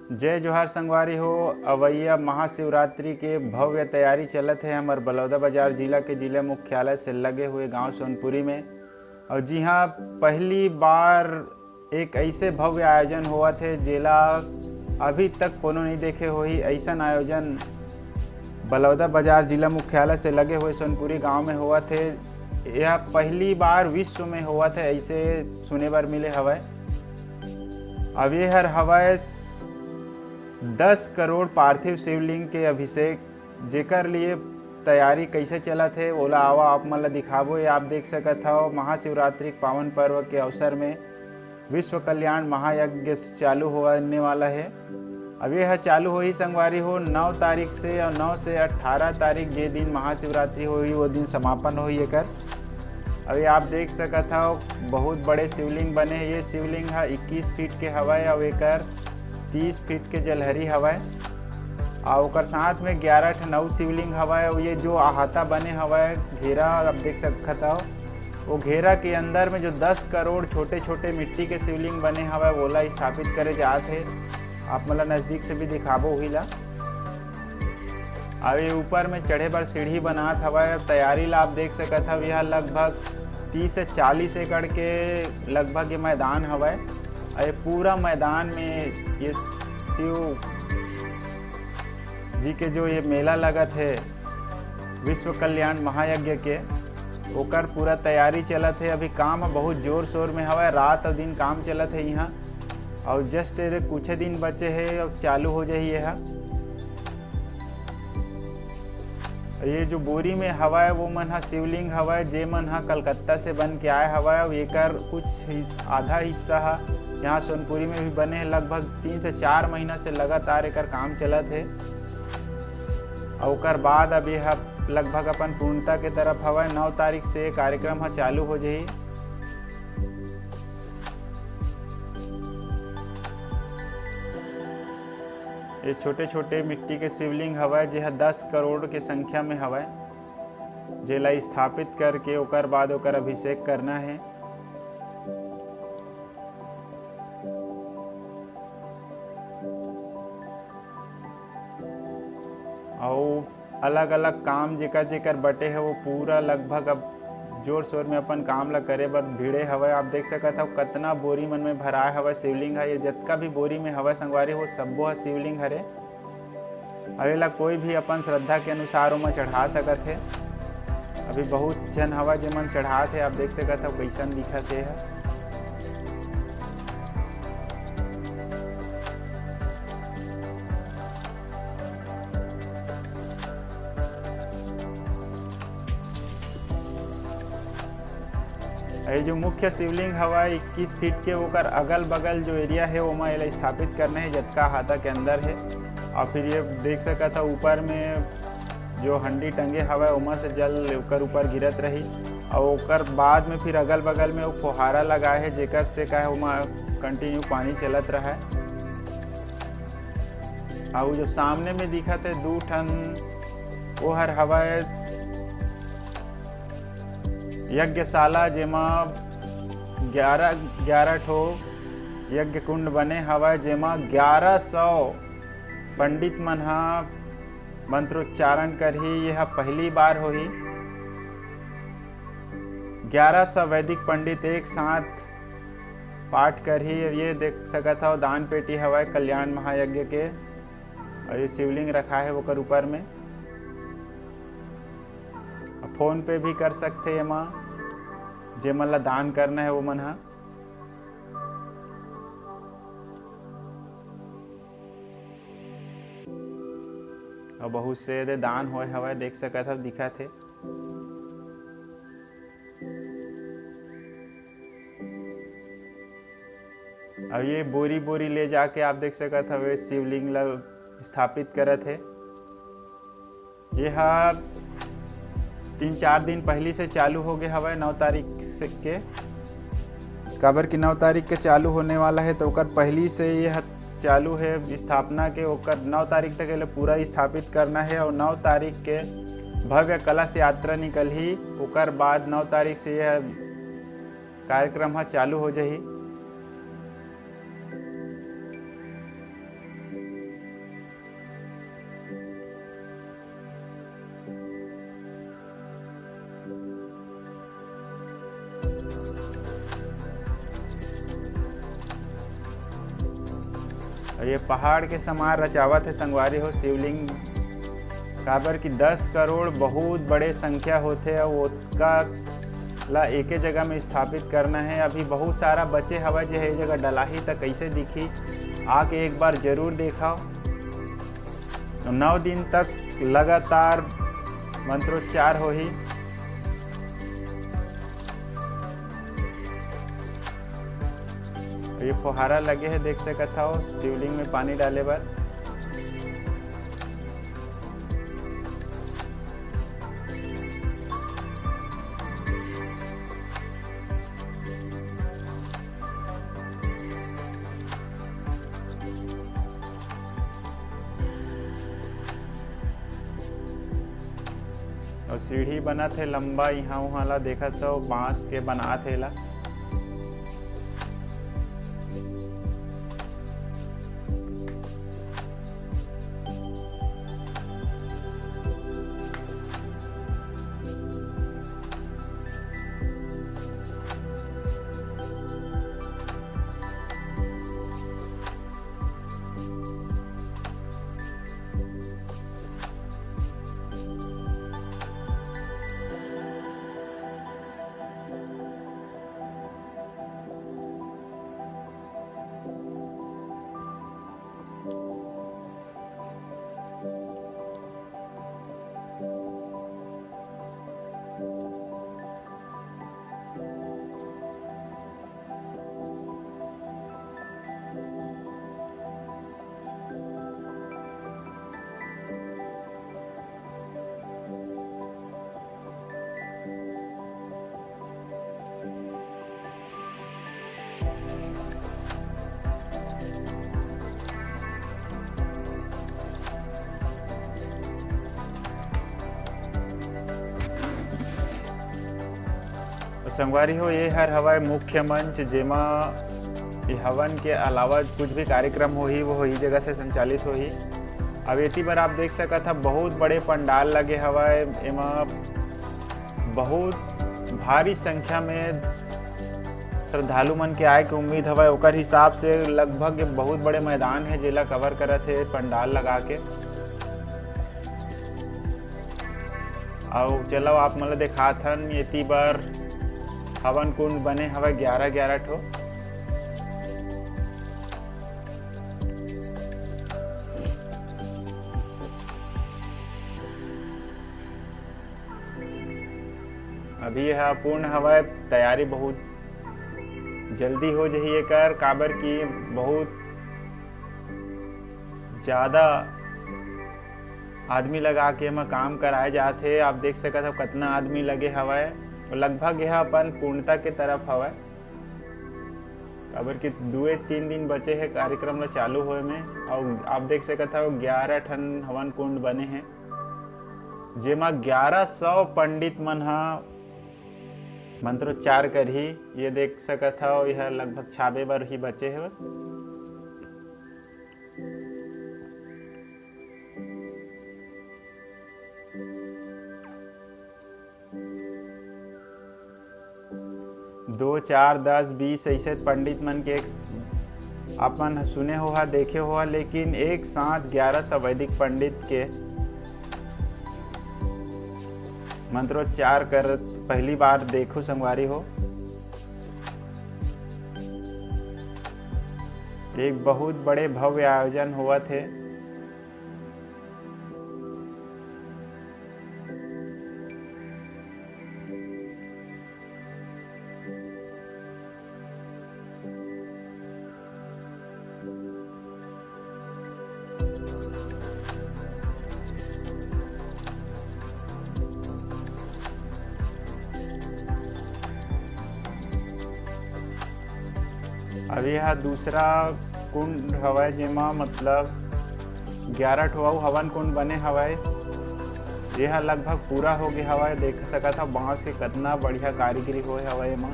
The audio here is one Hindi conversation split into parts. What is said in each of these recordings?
जय जोहार संगवारी हो। अवैया महाशिवरात्रि के भव्य तैयारी चलत है हमार बलौदाबाजार जिला के जिला मुख्यालय से लगे हुए गांव सोनपुरी में। और जी हाँ, पहली बार एक ऐसे भव्य आयोजन हुआ थे जेला अभी तक कोनो नहीं देखे हो ही। ऐसा आयोजन बलौदाबाजार जिला मुख्यालय से लगे हुए सोनपुरी गांव में हुआ थे। यह पहली बार विश्व में हुआ था, ऐसे सुने बार मिले हवाए। अब ये हर हवाए 10 करोड़ पार्थिव शिवलिंग के अभिषेक जेकर लिए तैयारी कैसे चला थे ओला आवा आप मन ला दिखाबो। ये आप देख सकत हो, महाशिवरात्रि पावन पर्व के अवसर में विश्व कल्याण महायज्ञ चालू होने वाला है। अब यह चालू हो ही संगवारी हो 9 तारीख से, और 9 से 18 तारीख जे दिन महाशिवरात्रि होगी वो दिन समापन हो एकर। अभी आप देख सकत हो बहुत बड़े शिवलिंग बने हैं। ये शिवलिंग है 21 फीट के हवाए और एकर 30 फीट के जलहरी हवाए और ओकर साथ में 11 नौ शिवलिंग हवाए। और ये जो अहाता बने हवाए घेरा आप देख सकत हो, वो घेरा के अंदर में जो 10 करोड़ छोटे छोटे मिट्टी के शिवलिंग बने हवाए ओला स्थापित करे जात है। आप मतलब नज़दीक से भी दिखाबो वही ला। अब ये ऊपर में चढ़े पर सीढ़ी बनात हवाए। तैयारी ला आप देख सकत हो, यह लगभग 30 से 40 एकड़ के लगभग ये मैदान हवाए। ये पूरा मैदान में ये शिव जी के जो ये मेला लगत है विश्व कल्याण महायज्ञ के, ओकर पूरा तैयारी चलत है। अभी काम बहुत जोर शोर में हवा, रात और दिन काम चलत है यहाँ। और जस्ट कुछ दिन बचे है और चालू हो जाए यह। ये जो बोरी में हवा है वो मन हा शिवलिंग हवा है, जे मन हा कलकत्ता से बन के आए हवा है। और एकर कुछ आधा हिस्सा हा यहाँ सोनपुरी में भी बने हैं। लगभग 3 से 4 महीना से लगातार एकर काम चलत है। और ओकर बाद अब यह लगभग अपन पूर्णता के तरफ हवा है। 9 तारीख से कार्यक्रम हा चालू हो जाए। ये छोटे छोटे मिट्टी के शिवलिंग हवा है जे 10 करोड़ के संख्या में हवा है, जेला स्थापित करके ओकर बाद ओकर अभिषेक करना है। और अलग अलग काम जेकर जेकर बटे है वो पूरा लगभग अब जोर शोर में अपन काम ला करे बर भिड़े हवा। आप देख सकत हो कतना बोरी मन में भराए हवा शिवलिंग है। ये जतका भी बोरी में हवा संगवारी हो सबो शिवलिंग हरे। अवे ला कोई भी अपन श्रद्धा के अनुसार ओमा चढ़ा सकत है। अभी बहुत जन हवा जे मन चढ़ात है, आप देख सकत हो कैसन दिखत है। ये जो मुख्य शिवलिंग हवा 21 फीट के, ओकर अगल बगल जो एरिया है वो एला स्थापित करना है जतका हाथा के अंदर है। और फिर ये देख सकत था ऊपर में जो हंडी टंगे हवा उमा से जल ओकर ऊपर गिरत रही। और ओकर बाद में फिर अगल बगल में वो फुहारा लगाए है जेकर से का है उमा कंटिन्यू पानी चलत रहा है। और जो सामने में दिखत है 2 ठन वो हर हवा यज्ञशाला, जेमा 11 ठो यज्ञ कुंड बने हवा, जेमा 1100 पंडित मन हा मंत्रोच्चारण करही। यह पहली बार होही 1100 वैदिक पंडित एक साथ पाठ करही। ये देख सकत हो दान पेटी हवा कल्याण महायज्ञ के, और ये शिवलिंग रखा है ओकर ऊपर में। फोन पे भी कर सकते हैं माँ, जे मन ला दान करना है वो मन हा। और बहुत से दान होए हवा देख सकत हो दिखत है। अब ये बोरी बोरी ले जाके आप देख सकत हो शिवलिंग ला स्थापित करत है। यह 3-4 दिन पहले से चालू हो गए हवा 9 तारीख से के। काबर की 9 तारीख के चालू होने वाला है तो ओकर पहली से यह चालू है स्थापना के। ओकर 9 तारीख तक पूरा स्थापित करना है। और 9 तारीख के भव्य कलश यात्रा निकल ही, ओकर बाद 9 तारीख से यह कार्यक्रम चालू हो जाही। और ये पहाड़ के समान रचावत है संगवारी हो शिवलिंग, काबर की 10 करोड़ बहुत बड़े संख्या होते और उसका ला एक जगह में स्थापित करना है। अभी बहुत सारा बचे हवा जो है जगह डलाही तक कैसे दिखी, आके एक बार जरूर देखाओ। तो 9 दिन तक लगातार मंत्रोच्चार हो ही। ये फुहारा लगे है, देख सकत हो शिवलिंग में पानी डाले बर। और सीढ़ी बना थे लंबा, यहाँ वहाँ ला देखा तो बांस के बना थे ला। संगवारी हो ये हर हवाए मुख्य मंच, जेमा हवन के अलावा कुछ भी कार्यक्रम हो ही वो ही जगह से संचालित हो ही। अब एती बार आप देख सकत था बहुत बड़े पंडाल लगे हवाए, एमा बहुत भारी संख्या में श्रद्धालु मन के आए के उम्मीद हवा। ओकर हिसाब से लगभग बहुत बड़े मैदान है जेला कवर करत है पंडाल लगा के। और चलो आप मतलब दिखाथन एती बार हवन कुंड बने हवा 11 ठो। अभी यह पूर्ण हवा, तैयारी बहुत जल्दी हो जाही एकर, काबर की बहुत ज्यादा आदमी लगा के एमा काम कराए जाते। आप देख सकते हो कितना आदमी लगे हवाए, लगभग यह अपन पूर्णता के तरफ हवा। काबर की 2-3 दिन बचे हैं कार्यक्रम ला चालू होए में। और आप देख सकते हो 11 ठन हवन कुंड बने हैं, जेमा 1100 पंडित मन हा मंत्रोच्चार कर ही। ये देख सकत हो यह लगभग 6 बार ही बचे है। दो 4 10 20 ऐसे पंडित मन के अपन सुने हुआ देखे हुआ, लेकिन एक साथ 1100 वैदिक पंडित के मंत्रोच्चार कर पहली बार देखो संगवारी हो। एक बहुत बड़े भव्य आयोजन हुआ थे। अभी यह दूसरा कुंड हवाए, जेमा मतलब 11 ठो हवन कुंड बने हवाए। यह लगभग पूरा हो गया हवाए। देख सका था बांस के कितना बढ़िया कारीगरी होए हवाए में।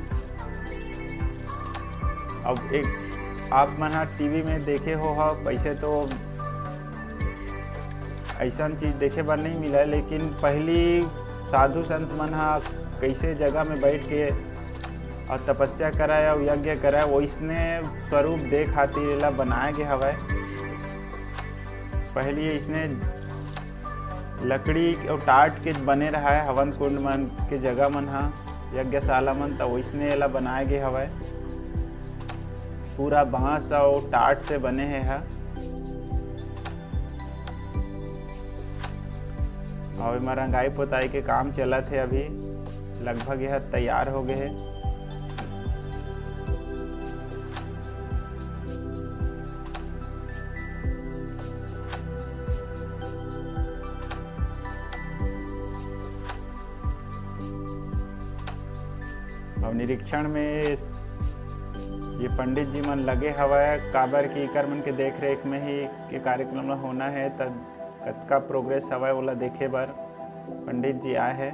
अब एक आप मन टीवी में देखे हो पैसे तो ऐसा चीज देखे बर नहीं मिला, लेकिन पहली साधु संत मन कैसे जगह में बैठ के और तपस्या कराए और यज्ञ कराए, वैसने स्वरूप दे खातिर एला बनाए गे हवय। पहले इसने लकड़ी और टाट के बने रहा है हवन कुंड मन के जगह मन हा यज्ञशाला मन तो वैसने एला बनाए गे हवय। पूरा बांस और टाट से बने है और इमा रंगाई पोताई के काम चलत है। अभी लगभग यह तैयार हो गए है। और निरीक्षण में ये पंडित जी मन लगे हवय काबर की इकर मन के देख रेख में ही के कार्यक्रम होना है तब कतका प्रोग्रेस हवय ओला देखे बर पंडित जी आए हैं।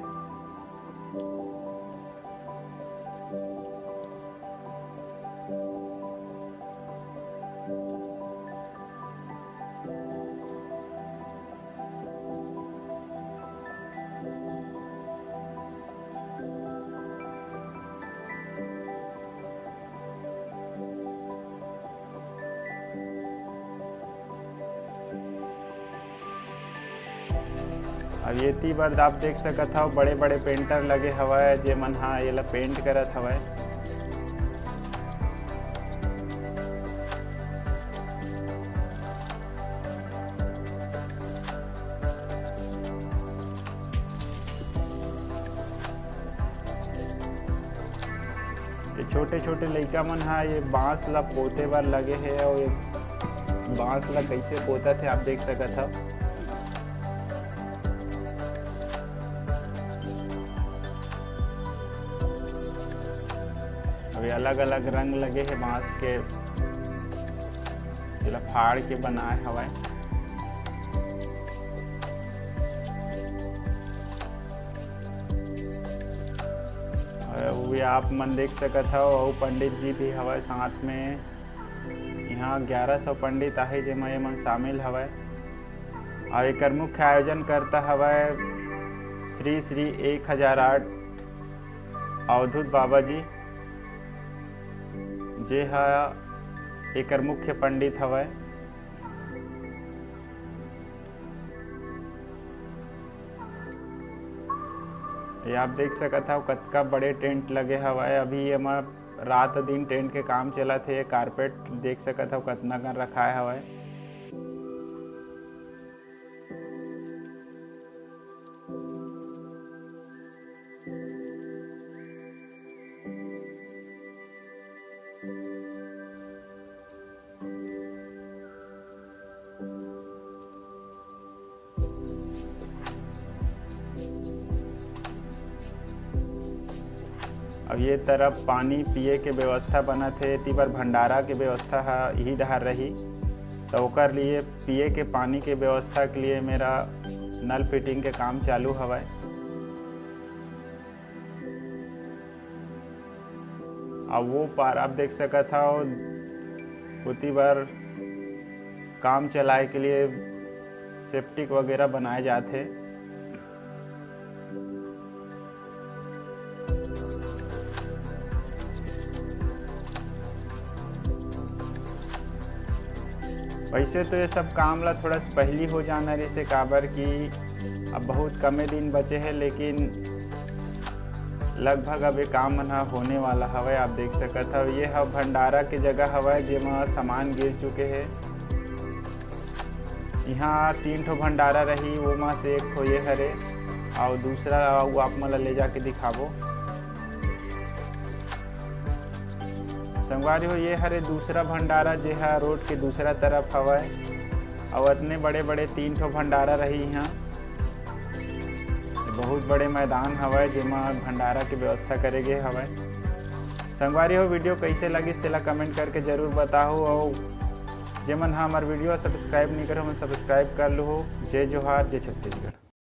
अब ये ती बर आप देख सकत हव बड़े बड़े पेंटर लगे हवय जे मन हा एला पेंट करत हवय। ये छोटे छोटे लइका मन हा ये बांस ला पोते बर लगे है और ये बांस ला कैसे पोतत है आप देख सकत हव। अभी अलग अलग रंग लगे हैं बांस के जेला फाड़ के बनाए हवय। वो आप मन देख सकत हव और पंडित जी भी हवय साथ में। यहाँ 1100 पंडित आहे जेमा ये मन शामिल हवय और एकर मुख्य आयोजन करता हवय श्री श्री 1008 अवधूत बाबा जी जे हा एकर मुख्य पंडित हवय। ये आप देख सकत हव कतका बड़े टेंट लगे हवय। अभी एमा रात दिन टेंट के काम चलत हे। कारपेट देख सकत हव कतना कन रखाए हवय। अब ये तरफ पानी पिए के व्यवस्था बनत है ती बर भंडारा के व्यवस्था यही डहर रही तो ओकर लिए पिए के पानी के व्यवस्था के लिए मेरा नल फिटिंग के काम चालू हवय। अब वो पार आप देख सकत हो उती बार काम चलाए के लिए सेप्टिक वगैरह बनाए जाते। वैसे तो ये सब काम ला थोड़ा सा पहली हो जाना जैसे काबर की अब बहुत कमे दिन बचे हैं लेकिन लगभग अब ये काम मन होने वाला हवय। आप देख सकत हो ये भंडारा के जगह हवय जेमा सामान गिर चुके हैं। यहाँ 3 ठो भंडारा रही वो में से एक ठो ये हरे और दूसरा वो आप मन ले जाके दिखाबो। संगवारी हो ये हरे दूसरा भंडारा जे है रोड के दूसरा तरफ हवय और इतने बड़े बड़े 3 ठो भंडारा रही यहाँ। बहुत बड़े मैदान हवय जेमा भंडारा के व्यवस्था करे गे हवय। संगवारी हो वीडियो कैसे लगिस तेला कमेंट करके जरूर बताओ और जेमन हमार वीडियो सब्सक्राइब नहीं करो सब्सक्राइब कर लो। जय जोहार जय छत्तीसगढ़।